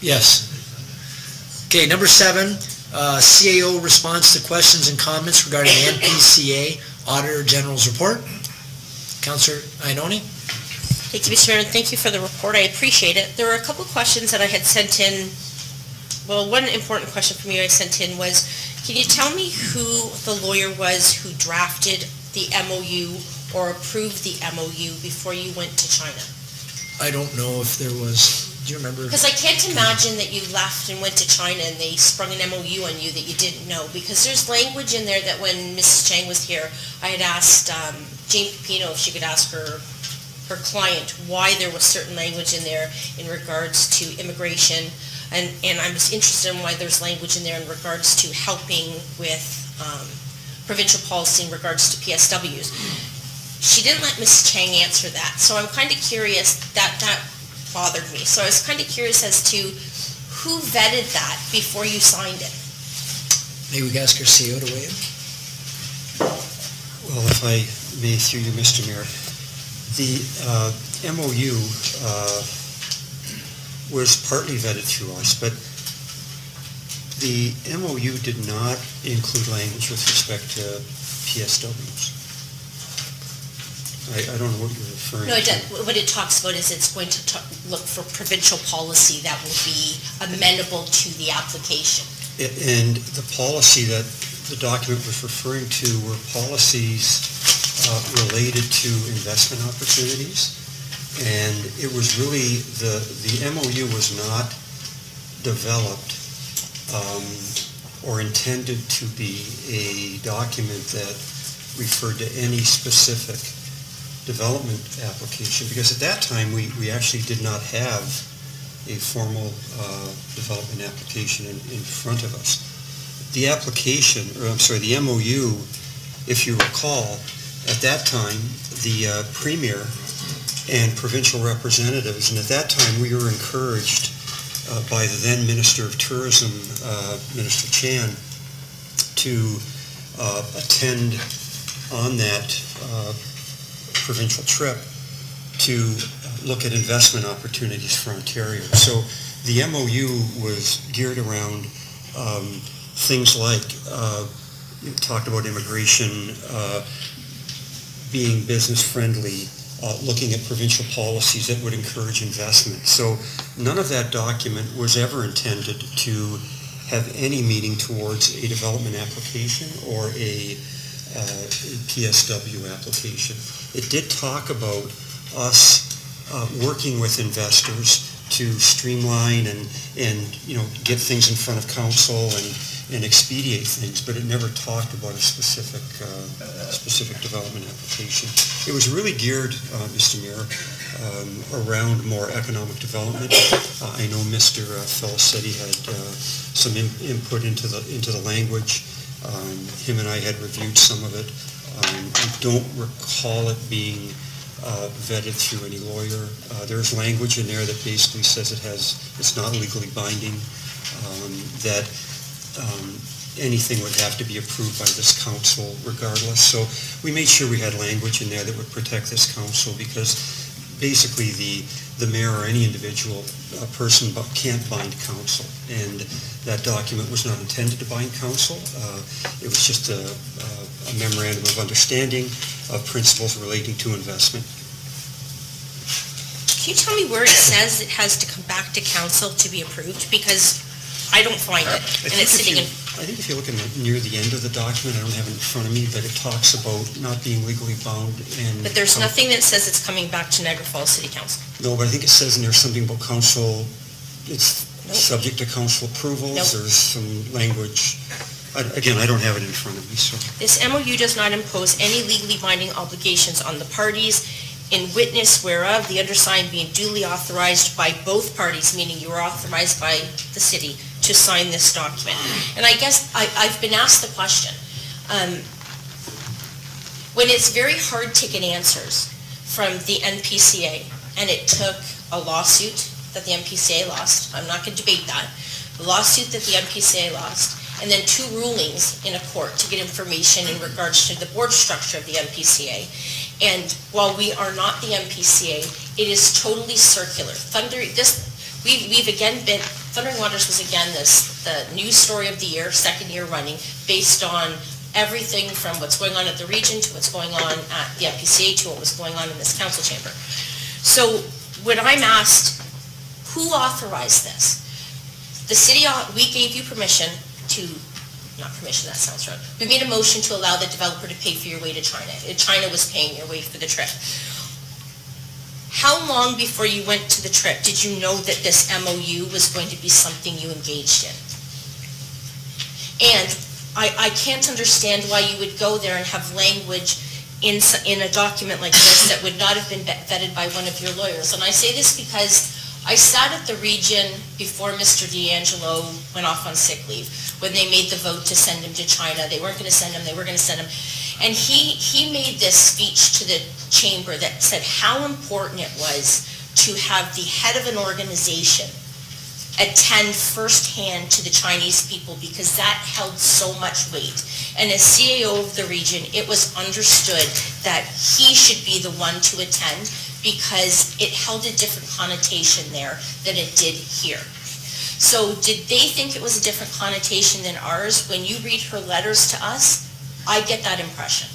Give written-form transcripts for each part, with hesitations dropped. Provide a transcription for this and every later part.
Yes. Okay, number 7, CAO response to questions and comments regarding the NPCA Auditor General's report. Councillor Ioannoni. Thank you, Mr. Mayor, and thank you for the report. I appreciate it. There were a couple questions that I had sent in. Well, one important question from you I sent in was, can you tell me who the lawyer was who drafted the MOU or approved the MOU before you went to China? I don't know if there was, do you remember? Because I can't imagine that you left and went to China and they sprung an MOU on you that you didn't know, because there's language in there that when Mrs. Chang was here, I had asked Jane Pepino if she could ask her client why there was certain language in there in regards to immigration, and I was interested in why there's language in there in regards to helping with provincial policy in regards to PSWs. She didn't let Ms. Chang answer that, so I'm kind of curious, that bothered me. So I was kind of curious as to who vetted that before you signed it. Maybe we can ask our CEO to weigh in. Well, if I may, through you, Mr. Mayor, the MOU was partly vetted through us, but the MOU did not include language with respect to PSWs. I don't know what you're referring to. No, what it talks about is it's going to look for provincial policy that will be amenable to the application. And the policy that the document was referring to were policies related to investment opportunities. And it was really, the MOU was not developed or intended to be a document that referred to any specific development application, because at that time we actually did not have a formal development application in front of us. The application, or I'm sorry, the MOU, if you recall, at that time the Premier and provincial representatives, and at that time we were encouraged by the then Minister of Tourism, Minister Chan, to attend on that provincial trip to look at investment opportunities for Ontario. So the MOU was geared around things like, you talked about immigration, being business friendly, looking at provincial policies that would encourage investment. So none of that document was ever intended to have any meaning towards a development application or a PSW application. It did talk about us working with investors to streamline and get things in front of council and expedite things, but it never talked about a specific development application. It was really geared, Mr. Mayor, around more economic development. I know Mr. Fell said he had some input into the language. Him and I had reviewed some of it. I don't recall it being vetted through any lawyer. There's language in there that basically says it's not legally binding, that anything would have to be approved by this council regardless. So we made sure we had language in there that would protect this council, because basically the mayor or any individual person can't bind council, and that document was not intended to bind council. It was just a memorandum of understanding of principles relating to investment. Can you tell me where it says it has to come back to council to be approved? Because I don't find it, and it's sitting in... I think if you look near the end of the document, I don't have it in front of me, but it talks about not being legally bound. But there's nothing that says it's coming back to Niagara Falls City Council. No, but I think it says in there something about council, it's subject to council approvals. There's some language. Again, I don't have it in front of me. So this MOU does not impose any legally binding obligations on the parties, in witness whereof the undersigned being duly authorized by both parties, meaning you are authorized by the city, to sign this document. And I guess I've been asked the question, when it's very hard to get answers from the NPCA, and it took a lawsuit that the NPCA lost, I'm not going to debate that, the lawsuit that the NPCA lost, and then 2 rulings in a court to get information in regards to the board structure of the NPCA. And while we are not the NPCA, it is totally circular. We've again Thundering Waters was again the news story of the year, second year running, based on everything from what's going on at the region to what's going on at the MPCA to what was going on in this council chamber. So when I'm asked, who authorized this? The city, we gave you permission to, not permission, that sounds wrong. We made a motion to allow the developer to pay for your way to China. China was paying your way for the trip. How long before you went to the trip did you know that this MOU was going to be something you engaged in? And I can't understand why you would go there and have language in a document like this that would not have been vetted by one of your lawyers. And I say this because I sat at the region before Mr. D'Angelo went off on sick leave when they made the vote to send him to China. They weren't going to send him, they were going to send him. And he made this speech to the chamber that said how important it was to have the head of an organization attend firsthand to the Chinese people because that held so much weight. And as CAO of the region, it was understood that he should be the one to attend because it held a different connotation there than it did here. So did they think it was a different connotation than ours? When you read her letters to us, I get that impression.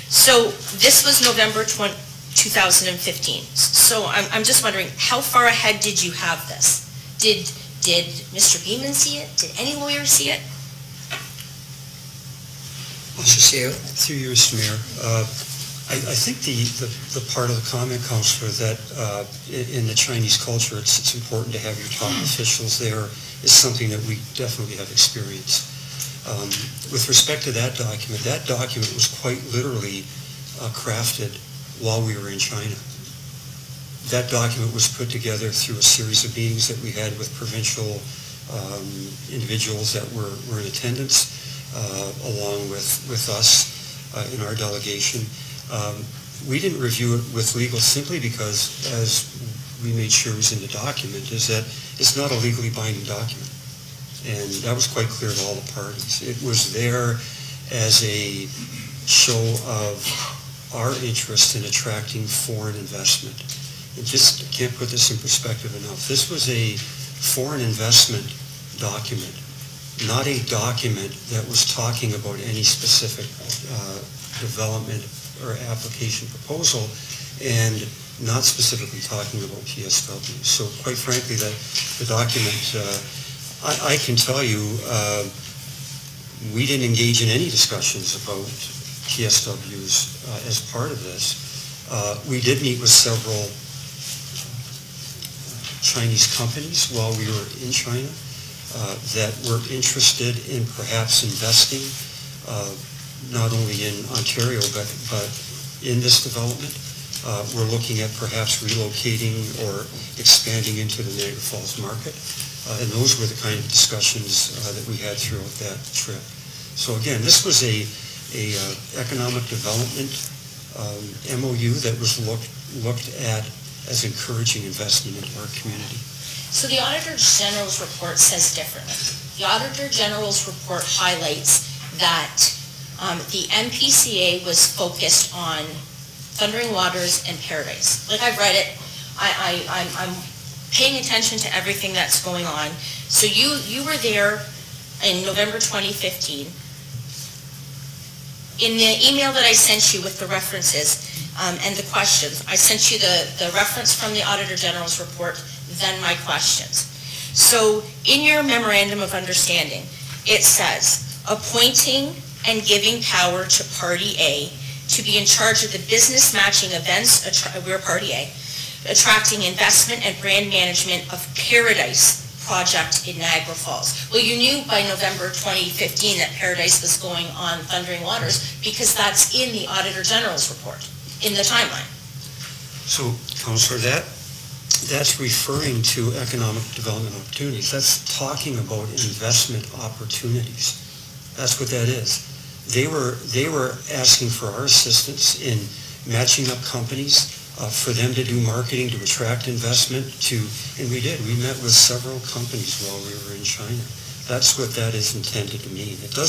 So this was November 2015. So I'm just wondering, how far ahead did you have this? Did Mr. Beeman see it? Did any lawyer see it? Through you, Mr. Mayor. I think the part of the comment, Councillor, that in the Chinese culture it's important to have your top officials there is something that we definitely have experienced. With respect to that document was quite literally crafted while we were in China. That document was put together through a series of meetings that we had with provincial individuals that were in attendance, along with us in our delegation. We didn't review it with legal simply because, as we made sure was in the document, is that it's not a legally binding document. And that was quite clear to all the parties. It was there as a show of our interest in attracting foreign investment. And just can't put this in perspective enough. This was a foreign investment document, not a document that was talking about any specific development or application proposal, and not specifically talking about PSW. So quite frankly, the document, I can tell you, we didn't engage in any discussions about PSWs as part of this. We did meet with several Chinese companies while we were in China that were interested in perhaps investing not only in Ontario but in this development. We're looking at perhaps relocating or expanding into the Niagara Falls market. And those were the kind of discussions that we had throughout that trip. So again, this was a economic development MOU that was looked at as encouraging investment into our community. So the Auditor General's report says differently. The Auditor General's report highlights that the MPCA was focused on Thundering Waters and Paradise. Like, I've read it. I'm paying attention to everything that's going on. So you were there in November 2015. In the email that I sent you with the references and the questions, I sent you the reference from the Auditor General's report, then my questions. So in your Memorandum of Understanding, it says, appointing and giving power to Party A to be in charge of the business matching events, we're Party A, attracting investment and brand management of Paradise project in Niagara Falls. Well, you knew by November 2015 that Paradise was going on Thundering Waters because that's in the Auditor General's report, in the timeline. So, Councillor, that's referring to economic development opportunities. That's talking about investment opportunities. That's what that is. They were asking for our assistance in matching up companies for them to do marketing, to attract investment, and we did. We met with several companies while we were in China. That's what that is intended to mean. It's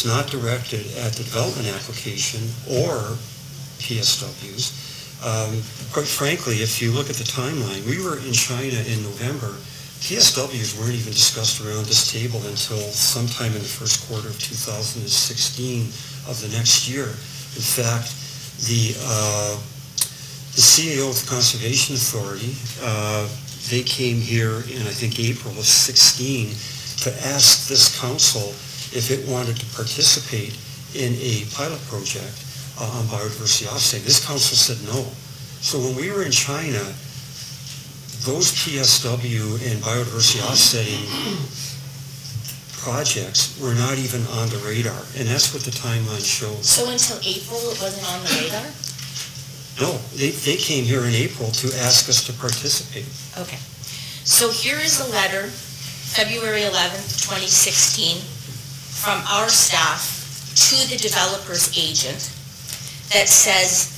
not directed at the development application or PSWs. Quite frankly, if you look at the timeline, we were in China in November. PSWs weren't even discussed around this table until sometime in the first quarter of 2016 of the next year. In fact, the CAO of the Conservation Authority, they came here in, I think, April of 16 to ask this council if it wanted to participate in a pilot project on biodiversity offsetting. This council said no. So when we were in China, those PSW and biodiversity offsetting projects were not even on the radar, and that's what the timeline shows. So until April, it wasn't on the radar? No, they came here in April to ask us to participate. Okay. So here is a letter, February 11th, 2016, from our staff to the developer's agent that says,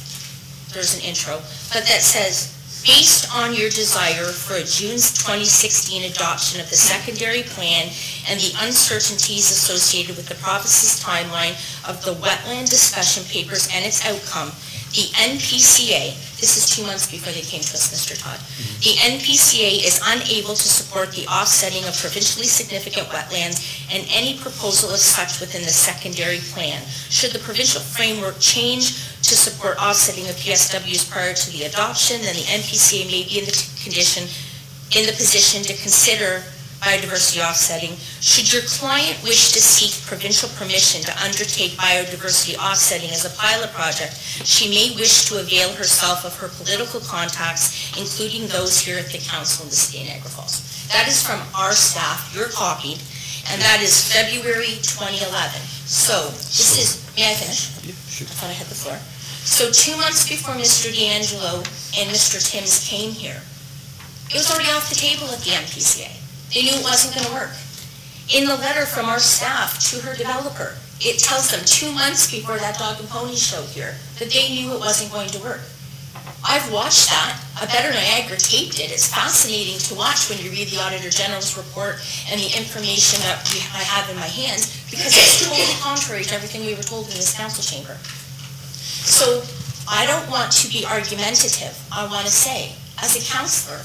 there's an intro, but that says, based on your desire for a June 2016 adoption of the secondary plan and the uncertainties associated with the province's timeline of the wetland discussion papers and its outcome, the NPCA, this is 2 months before they came to us, Mr. Todd, the NPCA is unable to support the offsetting of provincially significant wetlands and any proposal as such within the secondary plan. Should the provincial framework change to support offsetting of PSWs prior to the adoption, then the NPCA may be in the position to consider biodiversity offsetting. Should your client wish to seek provincial permission to undertake biodiversity offsetting as a pilot project, she may wish to avail herself of her political contacts, including those here at the council in the city of Niagara Falls. That is from our staff, you're copied, and that is February 2011. So this is, may I finish? Yeah, sure. I thought I had the floor. So 2 months before Mr. D'Angelo and Mr. Timms came here, it was already off the table at the NPCA. They knew it wasn't going to work. In the letter from our staff to her developer, it tells them 2 months before that dog and pony show here that they knew it wasn't going to work. I've watched that. A Better Niagara taped it. It's fascinating to watch when you read the Auditor General's report and the information that I have in my hands, because it's totally contrary to everything we were told in this council chamber. So I don't want to be argumentative. I want to say, as a councillor,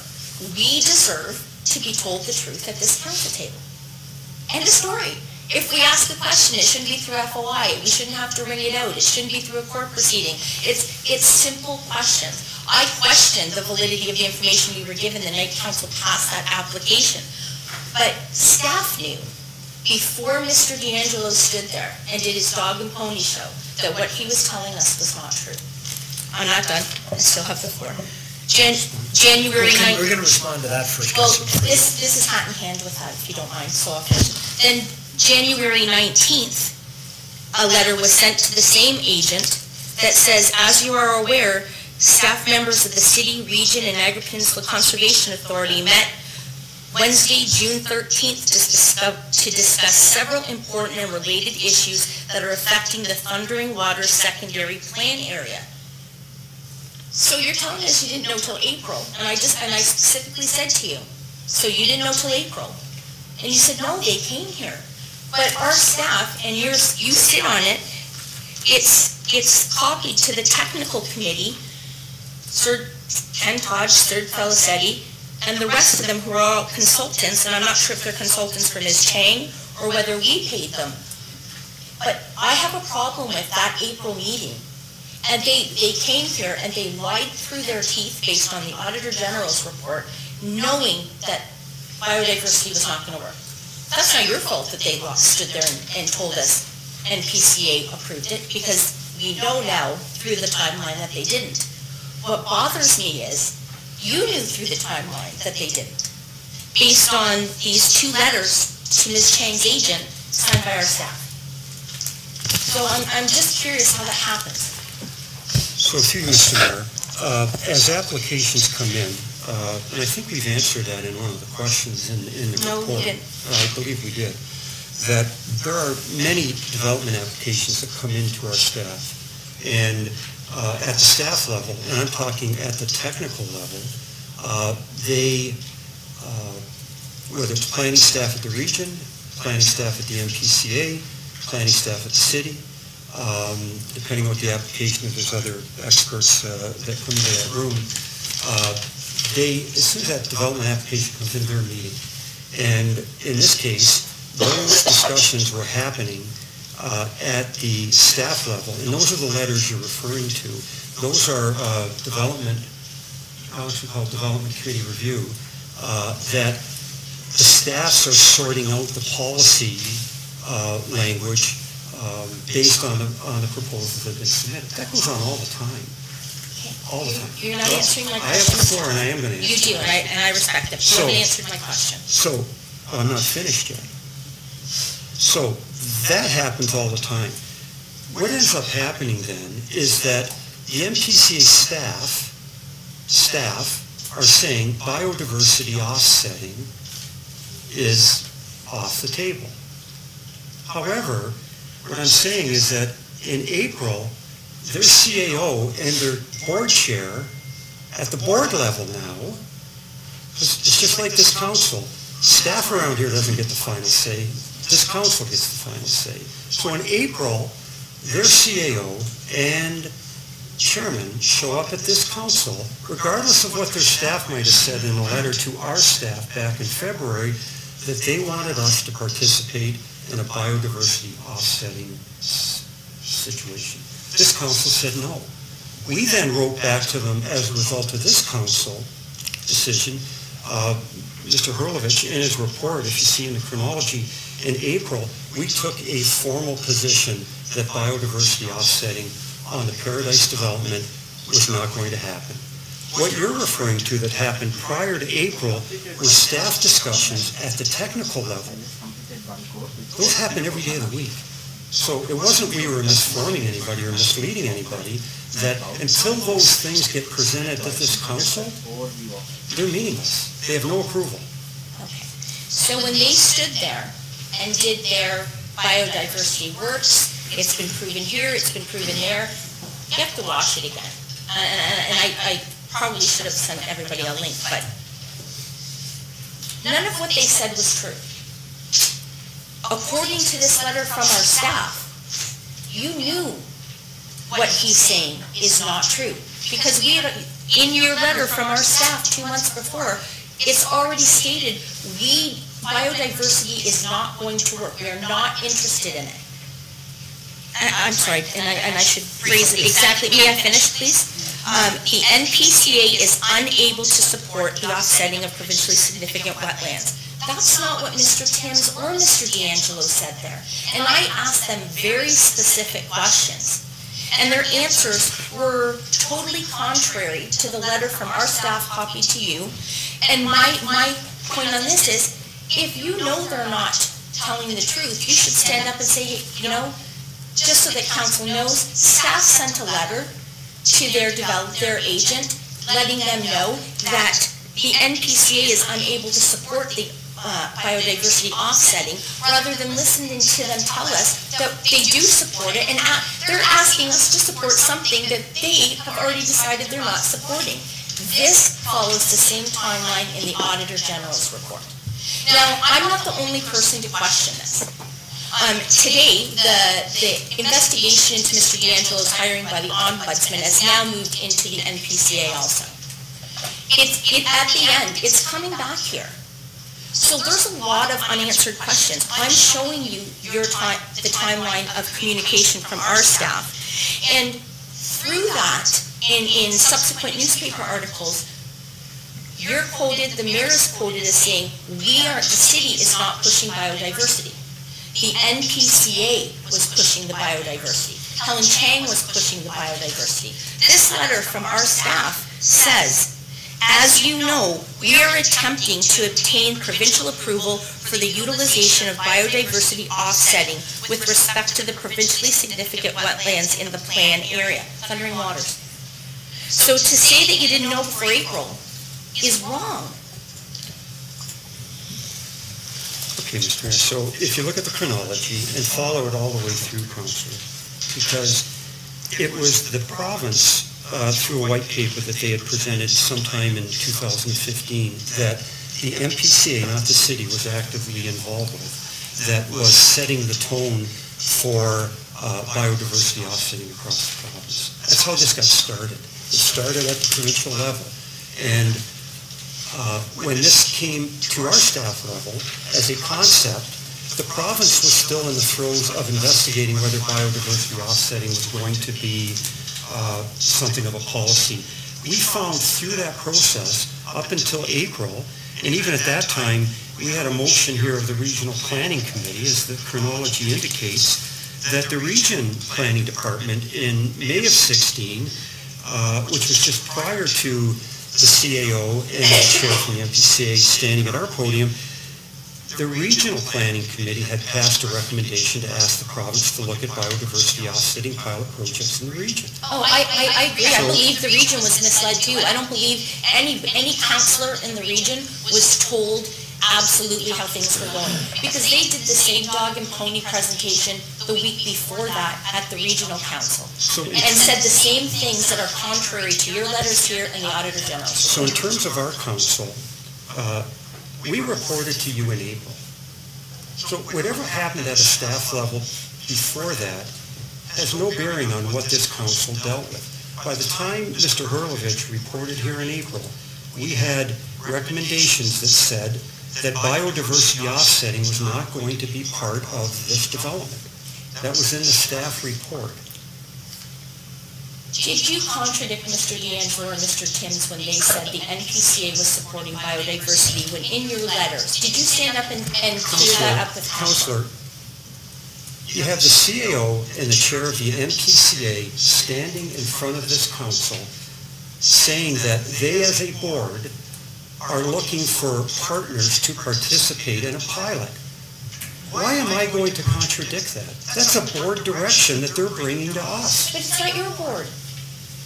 we deserve to be told the truth at this council table. End of story. If we ask a question, it shouldn't be through FOI. We shouldn't have to ring it out. It shouldn't be through a court proceeding. It's simple questions. I questioned the validity of the information we were given the night council passed that application. But staff knew before Mr. D'Angelo stood there and did his dog and pony show that what he was telling us was not true. I'm not done. I still have the floor. January 9th. We're going to respond to that first. Well, this is hat in hand with that, if you don't mind, so I'll finish. Then January 19th, a letter was sent to the same agent that says, as you are aware, staff members of the City, Region, and Niagara Peninsula Conservation Authority met Wednesday, June 13th to discuss several important and related issues that are affecting the Thundering Waters secondary plan area. So you're telling us you didn't know till April, and I specifically said to you, so you didn't know till April. And you said, no, they came here. But our staff, and you sit on it, it's copied to the technical committee, Sir Ken Todd, Sir Felicetti, and the rest of them who are all consultants, and I'm not sure if they're consultants for Ms. Chang or whether we paid them. But I have a problem with that April meeting. And they came here and they lied through their teeth based on the Auditor General's report, knowing that biodiversity was not going to work. That's not your fault that they stood there and told us NPCA approved it, because we know now through the timeline that they didn't. What bothers me is you knew through the timeline that they didn't, based on these 2 letters to Ms. Chang's agent signed by our staff. So I'm just curious how that happens. So through you, Mr. Mayor, as applications come in, and I think we've answered that in one of the questions in the report. No, we didn't. I believe we did. That there are many development applications that come into our staff. And at the staff level, and I'm talking at the technical level, whether it's planning staff at the region, planning staff at the MPCA, planning staff at the city, depending on what the application, if there's other experts that come into that room, as soon as that development application comes into their meeting, and in this case, those discussions were happening at the staff level, and those are the letters you're referring to. Those are development committee review, that the staffs are sorting out the policy language based on the proposals that have been submitted. That goes on all the time. All the time. You're not answering my question. I have the floor and I am going to answer. You do, and I respect it. You haven't answered my question. So, I'm not finished yet. So, that happens all the time. What ends up happening then is that the MPCA staff are saying biodiversity offsetting is off the table. However, what I'm saying is that in April, their CAO and their board chair at the board level now, it's just like this council. Staff around here doesn't get the final say. This council gets the final say. So in April, their CAO and chairman show up at this council, regardless of what their staff might have said in a letter to our staff back in February, that they wanted us to participate in a biodiversity offsetting situation. This council said no. We then wrote back to them as a result of this council decision. Mr. Hurlovich, in his report, if you see in the chronology, in April, we took a formal position that biodiversity offsetting on the Paradise development was not going to happen. What you're referring to that happened prior to April were staff discussions at the technical level. Those happen every day of the week. So it wasn't we were misforming anybody or misleading anybody, that until those things get presented to this council, they're meaningless. They have no approval. Okay. So when they stood there and did their biodiversity works, it's been proven here, it's been proven there, you have to watch it again. And I probably should have sent everybody a link, but none of what they said was true. According to this letter from our staff, you knew what he's saying is not true. Because we had, in your letter from our staff 2 months before, it's already stated, biodiversity is not going to work. We are not interested in it. I'm sorry, and I should phrase it exactly. May I finish, please? The NPCA is unable to support the offsetting of provincially significant wetlands. That's not what Mr. Timms or Mr. D'Angelo said there. And I asked them very specific questions. And their answers were totally contrary to the letter from our staff copied to you. And my point on this is, if you know they're not telling the truth, you should stand up and say, you know, just so that council knows, staff sent a letter to their agent, letting them know that the NPCA is unable to support the biodiversity offsetting, rather than listening to them tell us that they do support it, and they're asking us to support something that they have already decided they're not supporting. This follows the same timeline in the Auditor General's report. Now, I'm not the only person to question this. Today, the investigation into Mr. D'Angelo's hiring by the Ombudsman has now moved into the NPCA also. At the end, it's coming back here. So there's a lot of unanswered questions. I'm showing you the timeline of communication from our staff. And through that, in subsequent newspaper articles, you're quoted, the mayor is quoted as saying, the city is not pushing biodiversity. The NPCA was pushing the biodiversity. Helen Chang was pushing the biodiversity. This letter from our staff says, as you know, we are attempting to obtain provincial approval for the utilization of biodiversity offsetting with respect to the provincially significant wetlands in the plan area, Thundering Waters. So to say that you didn't know before April is wrong. Okay, Mr. Mayor, so if you look at the chronology and follow it all the way through, Councillor, because it was the province through a white paper that they had presented sometime in 2015 that the MPCA, not the city, was actively involved with, that was setting the tone for biodiversity offsetting across the province. That's how this got started. It started at the provincial level. And when this came to our staff level as a concept, the province was still in the throes of investigating whether biodiversity offsetting was going to be something of a policy. We found through that process up until April, and even at that time, we had a motion here of the Regional Planning Committee, as the chronology indicates, that the Region Planning Department in May of 16, which was just prior to the CAO and the chair from the MPCA standing at our podium, the Regional Planning Committee had passed a recommendation to ask the province to look at biodiversity offsetting pilot projects in the region. Oh, I agree. I believe the region was misled too. I don't believe any councillor in the region was told absolutely how things were going, because they did the same dog and pony presentation the week before that at the regional council and said the same things that are contrary to your letters here and the Auditor General's. So in terms of our council, we reported to you in April. So whatever happened at a staff level before that has no bearing on what this council dealt with. By the time Mr. Hurlovich reported here in April, we had recommendations that said that biodiversity offsetting was not going to be part of this development. That was in the staff report. Did you contradict Mr. D'Angelo or Mr. Timms when they said the NPCA was supporting biodiversity when in your letters? Did you stand up and clear that up with Councillor, you have the CAO and the chair of the NPCA standing in front of this council saying that they as a board are looking for partners to participate in a pilot. Why am I going to contradict that? That's a board direction that they're bringing to us. But it's not your board.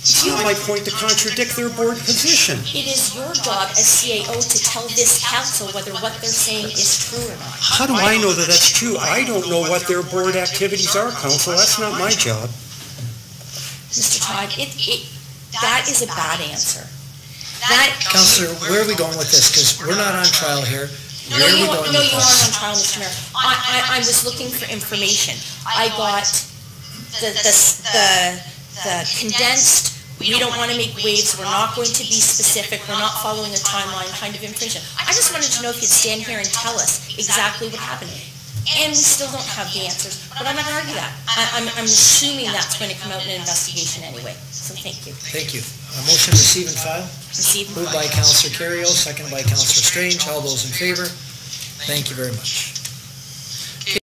It's not my point to contradict their board position. It is your job as CAO to tell this council whether what they're saying is true or not. How do I know that that's true? I don't know what their board activities are, council. That's not my job. Mr. Todd, that is a bad answer. Councillor, where are we going with this? Because we're not on trial here. No, you aren't on trial, Mr. Mayor. I was looking for information. I got the condensed, we don't want to make waves, we're not going to be specific, we're not following a timeline kind of information. I just wanted to know if you'd stand here and tell us exactly what happened. And we still don't have the answers, but I'm not going to argue that. I'm assuming that's going to come out in an investigation anyway. So thank you. Thank you. Motion receive and file. Receive and file. Moved by Councillor Carrió, seconded by Councillor Strange. All those in favor? Thank you very much.